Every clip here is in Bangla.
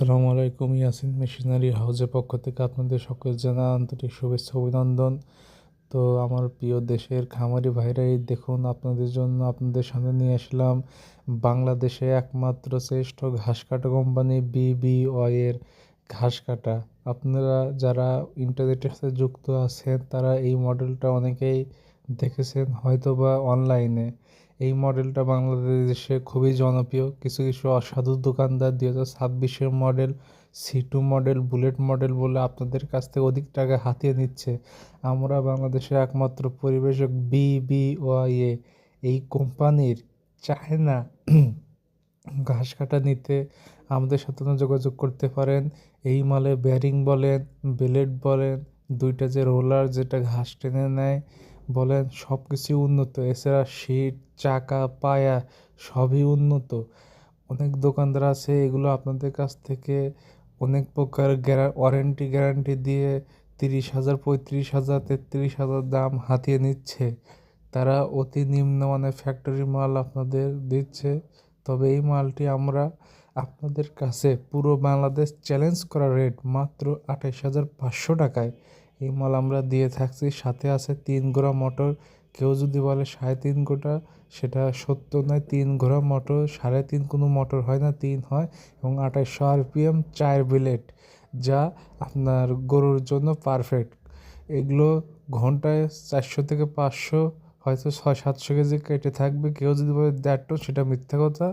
আসসালামু আলাইকুম। ইয়াসিন মেশিনারি হাউসের পক্ষ থেকে আপনাদের সকল জানা আন্তরিক শুভেচ্ছা অভিনন্দন। তো আমার প্রিয় দেশের খামারি ভাইরা, এই দেখুন আপনাদের জন্য আপনাদের সামনে নিয়ে আসলাম বাংলাদেশে একমাত্র শ্রেষ্ঠ ঘাস কাটা কোম্পানি BBY এর ঘাস কাটা। আপনারা যারা ইন্টারনেটের সাথে যুক্ত আছেন তারা এই মডেলটা অনেকেই দেখেছেন হয়তোবা অনলাইনে। এই মডেলটা বাংলাদেশে খুবই জনপ্রিয়। কিছু কিছু অসাধু দোকানদার 2026-এর model, C2 model, bullet model বলে আপনাদের কাছ থেকে অধিক টাকা হাতিয়ে নিচ্ছে। আমরা বাংলাদেশের একমাত্র পরিবেশক BBY এই কোম্পানির চায়না ঘাস কাটা নিতে আমাদের সাথে যোগাযোগ করতে পারেন। এই মালে ব্যারিং বলেন, ব্লেড বলেন, দুইটা যে রোলার যেটা ঘাস টেনে নেয় বলেন, সব কিছুই উন্নত। এছাড়া সিট, চাকা, পায়া সবই উন্নত। অনেক দোকানদার আছে এগুলো আপনাদের কাছ থেকে অনেক প্রকার ওয়ারেন্টি গ্যারান্টি দিয়ে 30,000, 35,000, 33,000 দাম হাতিয়ে নিচ্ছে। তারা অতি নিম্নমানের ফ্যাক্টরি মাল আপনাদের দিচ্ছে। তবে এই মালটি আমরা আপনাদের কাছে পুরো বাংলাদেশ চ্যালেঞ্জ করা রেট মাত্র 28,500 টাকায় এই মাল আমরা দিয়ে থাকছি। সাথে আছে 3 ঘোড়া মোটর। কেউ যদি বলে 3.5 ঘোড়া, সেটা সত্য নয়। 3 ঘোড়া মোটর, 3.5 কোনো মোটর হয় না, 3 হয়। এবং 2800 RPM 4 বিলেট, যা আপনার গরুর জন্য পারফেক্ট। এগুলো ঘন্টায় 400 থেকে 500, হয়তো 600-700 কেজি কেটে থাকবে। কেউ যদি বলে 1.5 টন, সেটা মিথ্যা কথা।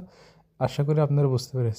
আশা করি আপনারা বুঝতে পেরেছেন।